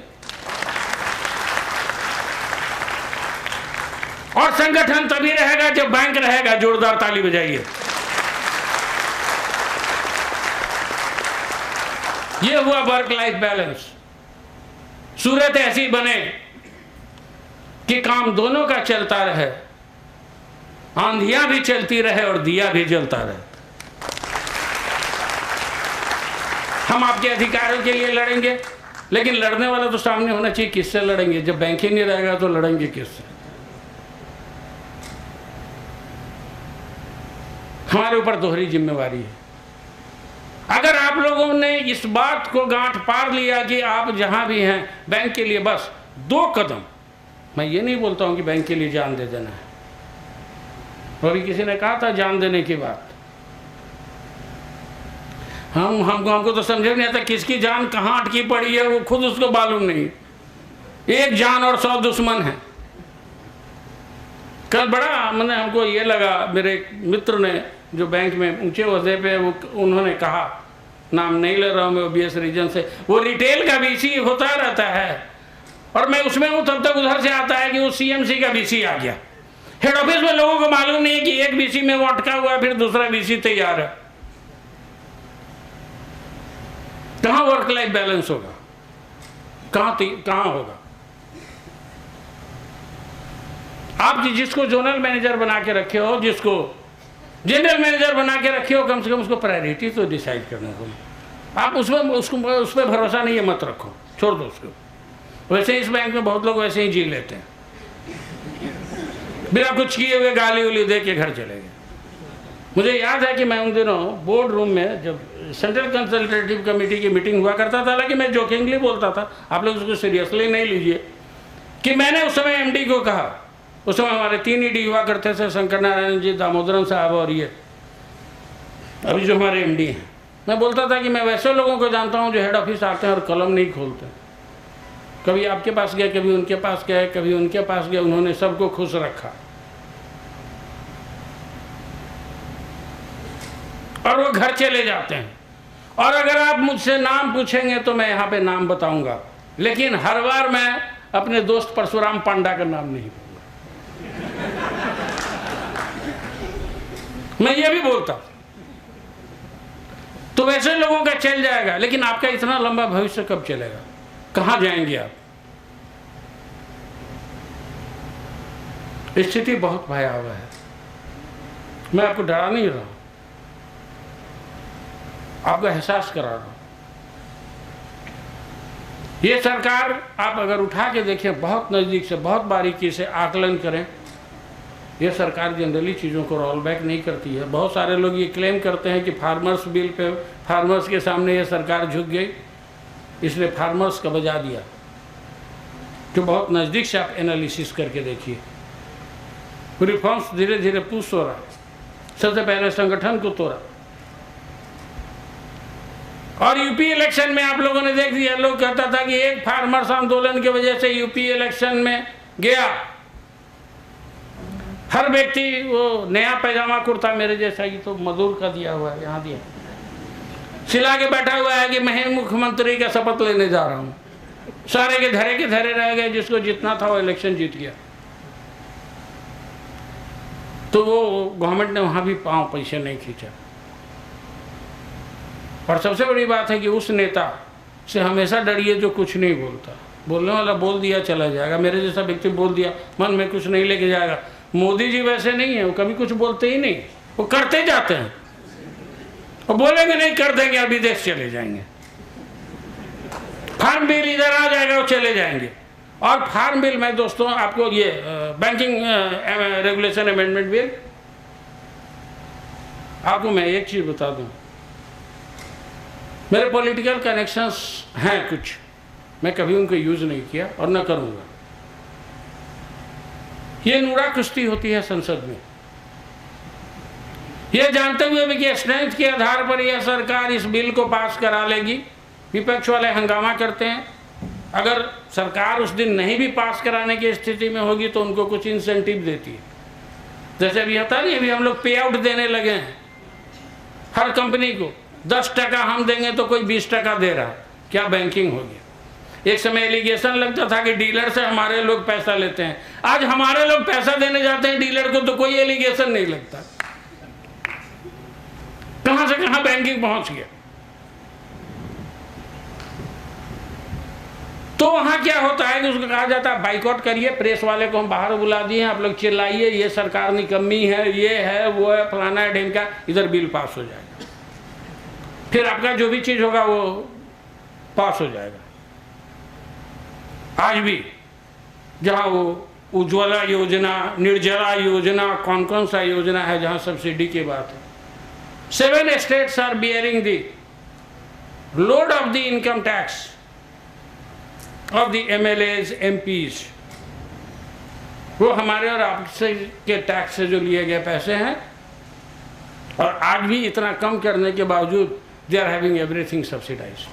और संगठन तभी रहेगा जब बैंक रहेगा। जोरदार ताली बजाइए। ये हुआ वर्क लाइफ बैलेंस। सूरत ऐसी बने कि काम दोनों का चलता रहे, आंधियां भी चलती रहे और दिया भी जलता रहे। हम आपके अधिकारों के लिए लड़ेंगे, लेकिन लड़ने वाला तो सामने होना चाहिए। किससे लड़ेंगे? जब बैंक ही नहीं रहेगा तो लड़ेंगे किससे? हमारे ऊपर दोहरी जिम्मेवारी है। अगर आप लोगों ने इस बात को गांठ पार लिया कि आप जहां भी हैं बैंक के लिए बस 2 कदम, मैं ये नहीं बोलता हूं कि बैंक के लिए जान दे देना है। अभी किसी ने कहा था जान देने की बात, हमको तो समझ नहीं आता किसकी जान कहाँ अटकी पड़ी है, वो खुद उसको मालूम नहीं। एक जान और 100 दुश्मन है। कल बड़ा मैंने हमको ये लगा, मेरे एक मित्र ने जो बैंक में ऊंचे ओहदे पे, वो उन्होंने कहा, नाम नहीं ले रहा हूँ मैं ओबीएस रीजन से, वो रिटेल का बीसी होता रहता है और मैं उसमें हूँ, तब तक उधर से आता है कि वो सीएमसी का बीसी आ गया। हेड ऑफिस में लोगों को मालूम नहीं है कि एक बीसी में वो अटका हुआ है, फिर दूसरा बीसी तैयार है। कहाँ वर्क लाइफ बैलेंस होगा? कहाँ होगा? आप जिसको जोनल मैनेजर बना के रखे हो, जिसको जनरल मैनेजर बना के रखे हो, कम से कम उसको प्रायोरिटी तो डिसाइड करने को। आप उस पर भरोसा नहीं है, मत रखो, छोड़ दो उसको। वैसे इस बैंक में बहुत लोग वैसे ही जी लेते हैं, बिना कुछ किए हुए गाली उली दे के घर चले गए। मुझे याद है कि मैं उन दिनों बोर्ड रूम में जब सेंट्रल कंसल्टेटिव कमेटी की मीटिंग हुआ करता था, हालांकि मैं जोकिंगली बोलता था, आप लोग उसको सीरियसली नहीं लीजिए, कि मैंने उस समय एमडी को कहा, उस समय हमारे 3 ईडी हुआ करते थे, शंकर नारायण जी, दामोदरन साहब और ये अभी जो हमारे एमडी हैं। मैं बोलता था कि मैं वैसे लोगों को जानता हूँ जो हेड ऑफिस आते हैं और कलम नहीं खोलते। कभी आपके पास गए, कभी उनके पास गए, कभी उनके पास गए, उन्होंने सबको खुश रखा और वो घर चले जाते हैं। और अगर आप मुझसे नाम पूछेंगे तो मैं यहाँ पे नाम बताऊंगा, लेकिन हर बार मैं अपने दोस्त परशुराम पांडा का नाम नहीं बोलूंगा। मैं ये भी बोलता तो वैसे लोगों का चल जाएगा, लेकिन आपका इतना लंबा भविष्य कब चलेगा? कहाँ जाएंगे आप? स्थिति बहुत भयावह है। मैं आपको डरा नहीं रहा हूं, आपको एहसास करा रहा हूं। ये सरकार, आप अगर उठा के देखें बहुत नज़दीक से, बहुत बारीकी से आकलन करें, ये सरकार जनरली चीज़ों को रोल बैक नहीं करती है। बहुत सारे लोग ये क्लेम करते हैं कि फार्मर्स बिल पे फार्मर्स के सामने ये सरकार झुक गई, इसलिए फार्मर्स का बजा दिया। तो बहुत नज़दीक से आप एनालिसिस करके देखिए, रिफॉर्म्स धीरे धीरे पुश हो रहा है। सबसे पहले संगठन को तोड़ा और यूपी इलेक्शन में आप लोगों ने देख दिया, लोग कहता था कि एक फार्मर्स आंदोलन की वजह से यूपी इलेक्शन में गया, हर व्यक्ति वो नया पैजामा कुर्ता मेरे जैसा ही तो मजदूर का दिया हुआ है, यहाँ दिया, सिला के बैठा हुआ है कि मैं मुख्यमंत्री का शपथ लेने जा रहा हूँ। सारे के धरे रह गए, जिसको जितना था वो इलेक्शन जीत गया। तो वो गवर्नमेंट ने वहाँ भी पाँव पैसे नहीं खींचा। और सबसे बड़ी बात है कि उस नेता से हमेशा डरिए जो कुछ नहीं बोलता। बोलने वाला बोल दिया चला जाएगा, मेरे जैसा व्यक्ति बोल दिया मन में कुछ नहीं लेके जाएगा। मोदी जी वैसे नहीं है, वो कभी कुछ बोलते ही नहीं, वो करते जाते हैं। और बोलेंगे नहीं, कर देंगे और विदेश चले जाएंगे। फार्म बिल इधर आ जाएगा, वो चले जाएंगे। और फार्म बिल में दोस्तों आपको ये बैंकिंग रेगुलेशन अमेंडमेंट बिल, आपको मैं एक चीज़ बता दूं, मेरे पॉलिटिकल कनेक्शंस हैं कुछ, मैं कभी उनको यूज़ नहीं किया और न करूँगा। ये नूरा कुश्ती होती है संसद में, ये जानते हुए भी कि स्ट्रेंथ के आधार पर यह सरकार इस बिल को पास करा लेगी। विपक्ष वाले हंगामा करते हैं। अगर सरकार उस दिन नहीं भी पास कराने की स्थिति में होगी तो उनको कुछ इंसेंटिव देती है। जैसे अभी होता नहीं, अभी हम लोग पे आउट देने लगे हैं हर कंपनी को, 10% हम देंगे तो कोई 20% दे रहा। क्या बैंकिंग हो गया। एक समय एलिगेशन लगता था कि डीलर से हमारे लोग पैसा लेते हैं, आज हमारे लोग पैसा देने जाते हैं डीलर को तो कोई एलिगेशन नहीं लगता। कहां से कहां बैंकिंग पहुंच गया। तो वहां क्या होता है कि उसको कहा जाता है बाइकआउट करिए, प्रेस वाले को हम बाहर बुला दिए, आप लोग चिल्लाइए, ये सरकार निकम्मी है, ये है वो है, फलाना है ढेमका, इधर बिल पास हो जाएगा। फिर आपका जो भी चीज होगा वो पास हो जाएगा। आज भी जहां वो उज्ज्वला योजना, निर्जला योजना, कौन कौन सा योजना है जहां सब्सिडी की बात है, 7 states are bearing the load of the income tax of the MLAs, MPs। वो हमारे और आपसे के टैक्स से जो लिए गए पैसे हैं, और आज भी इतना कम करने के बावजूद they are having everything subsidised.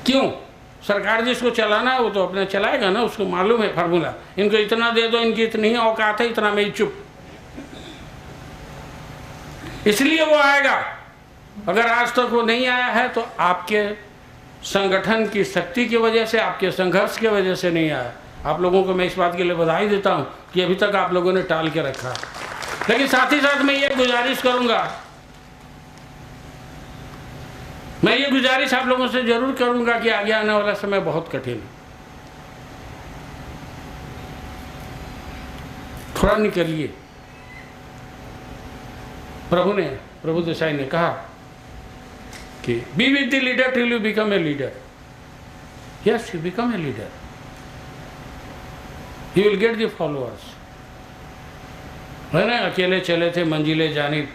क्यों? सरकार जिसको चलाना है वो तो अपने चलाएगा ना, उसको मालूम है फार्मूला, इनको इतना दे दो, इनकी इतनी ही औकात है, इतना में ही चुप, इसलिए वो आएगा। अगर आज तक वो नहीं आया है तो आपके संगठन की शक्ति की वजह से, आपके संघर्ष की वजह से नहीं आया। आप लोगों को मैं इस बात के लिए बधाई देता हूं कि अभी तक आप लोगों ने टाल के रखा। लेकिन साथ ही साथ मैं ये गुजारिश करूंगा, मैं ये गुजारिश आप लोगों से जरूर करूंगा कि आगे आने वाला समय बहुत कठिन है। थोड़ा निकलिए। प्रभु देसाई ने कहा कि be with the leader till you become a leader. Yes, you become a leader, you will get the followers. है ना, अकेले चले थे मंजिले जानिब,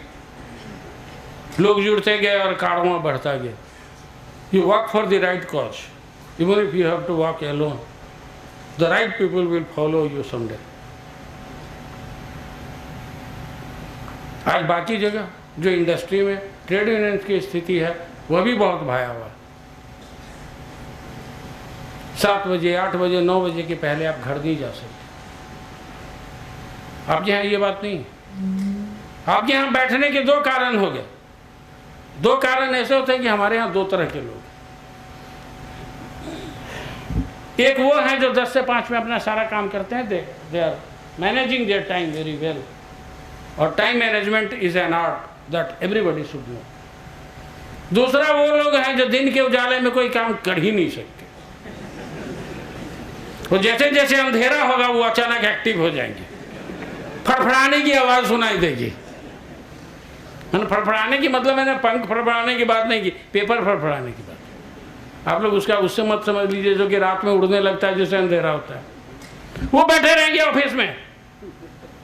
लोग जुड़ते गए और कारवां बढ़ता गया। You work for the right cause, even if you have to walk alone, the right people will follow you someday. आज बाकी जगह जो इंडस्ट्री में ट्रेड यूनियन की स्थिति है वह भी बहुत भयावह। 7 बजे, 8 बजे, 9 बजे के पहले आप घर नहीं जा सकते। आपके यहाँ ये बात नहीं। आपके यहाँ बैठने के 2 कारण हो गए। 2 कारण ऐसे होते हैं कि हमारे यहाँ 2 तरह के लोग, एक वो हैं जो 10 से 5 में अपना सारा काम करते हैं, they are managing their time very well, और time management is an art that everybody should know. दूसरा वो लोग हैं जो दिन के उजाले में कोई काम कर ही नहीं सकते, वो जैसे जैसे अंधेरा होगा वो अचानक एक्टिव हो जाएंगे, फड़फड़ाने की आवाज़ सुनाई देगी। मैंने फड़फड़ाने की मतलब मैंने पंख फड़फड़ाने की बात नहीं की, पेपर फड़फड़ाने की बात। आप लोग उससे मत समझ लीजिए जो कि रात में उड़ने लगता है जिससे अंधेरा होता है। वो बैठे रहेंगे ऑफिस में,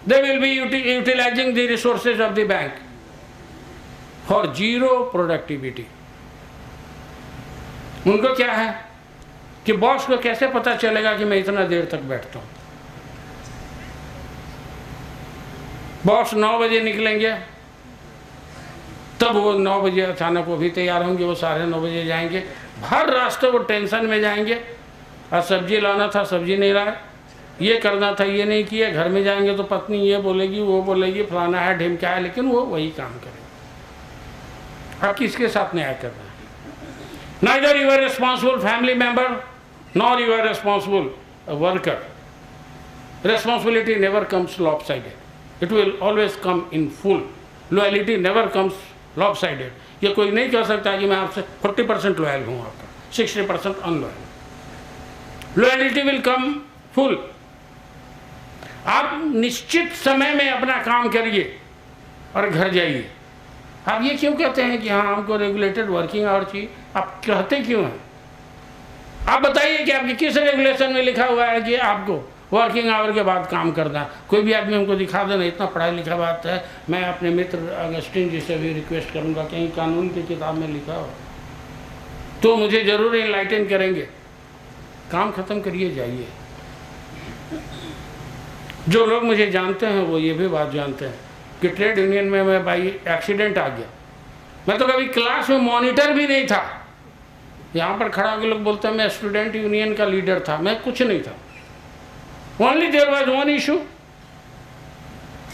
they will be utilizing the resources of the bank for zero productivity। उनको क्या है कि बॉस को कैसे पता चलेगा कि मैं इतना देर तक बैठता हूं। बॉस 9 बजे निकलेंगे, तब वो 9 बजे अचानक वो भी तैयार होंगे, वो 9:30 बजे जाएंगे। हर रास्ते वो टेंशन में जाएंगे। और सब्जी लाना था, सब्जी नहीं लाए, ये करना था, ये नहीं किया। घर में जाएंगे तो पत्नी ये बोलेगी, वो बोलेगी, फलाना है, ढिमका है, लेकिन वो वही काम करेंगे। आप किसके साथ न्याय कर रहे हैं? Neither you are responsible family member nor you are responsible worker. Responsibility never comes lopsided. It will always come in full. Loyalty never comes lopsided. ये कोई नहीं कह सकता कि मैं आपसे 40% लॉयल हूँ, आपका 60% unloyal. Loyalty will come full. आप निश्चित समय में अपना काम करिए और घर जाइए। आप ये क्यों कहते हैं कि हाँ हमको रेगुलेटेड वर्किंग आवर चाहिए? आप कहते क्यों हैं? आप बताइए कि आपके किस रेगुलेशन में लिखा हुआ है कि आपको वर्किंग आवर के बाद काम करना? कोई भी आदमी हमको दिखा देना, इतना पढ़ा लिखा बात है। मैं अपने मित्र अगस्टिन जी से भी रिक्वेस्ट करूंगा, कहीं कानून की किताब में लिखा हो तो मुझे ज़रूर इनलाइटन करेंगे। काम ख़त्म करिए, जाइए। जो लोग मुझे जानते हैं वो ये भी बात जानते हैं कि ट्रेड यूनियन में मैं भाई एक्सीडेंट आ गया। मैं तो कभी क्लास में मॉनिटर भी नहीं था। यहाँ पर खड़ा होकर लोग बोलते हैं मैं स्टूडेंट यूनियन का लीडर था, मैं कुछ नहीं था। Only there was one issue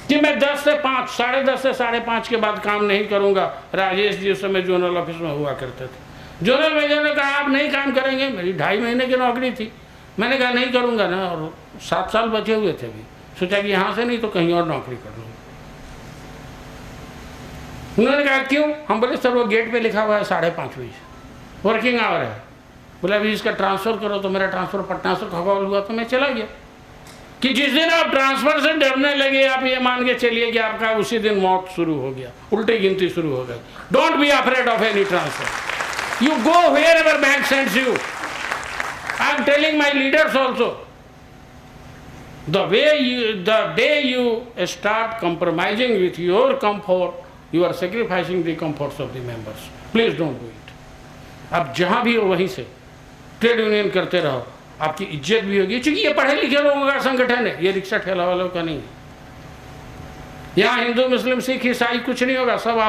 कि मैं 10 से 5, 10:30 से 5:30 के बाद काम नहीं करूंगा। राजेश जी उस समय जोनल ऑफिस में हुआ करते थे। जोनल मैनेजर ने कहा आप नहीं काम करेंगे। मेरी 2.5 महीने की नौकरी थी। मैंने कहा नहीं करूंगा ना, और 7 साल बचे हुए थे भी। सोचा कि यहाँ से नहीं तो कहीं और नौकरी कर लूँगा। उन्होंने कहा क्यों? हम बोले सर वो गेट पे लिखा हुआ है 5:30 बजे वर्किंग आवर है। बोला अभी इसका ट्रांसफ़र करो। तो मेरा ट्रांसफ़र पटना से खगौल हुआ तो मैं चला गया। कि जिस दिन आप ट्रांसफ़र से डरने लगे, आप ये मान के चलिए कि आपका उसी दिन मौत शुरू हो गया, उल्टी गिनती शुरू हो गई। Don't be afraid of any transfer. You go wherever bank sends you. I am telling my leaders also, the day you start compromising with your comfort, you are sacrificing the comforts of the members. Please don't do it. अब जहाँ भी हो वहीं से trade union करते रहो, आपकी इज्जत भी होगी। क्योंकि ये पढ़े लिखे लोगों का संगठन है, ये रिक्शा ठेला वालों का नहीं है। यहाँ हिंदू मुस्लिम सिख ईसाई कुछ नहीं होगा, सब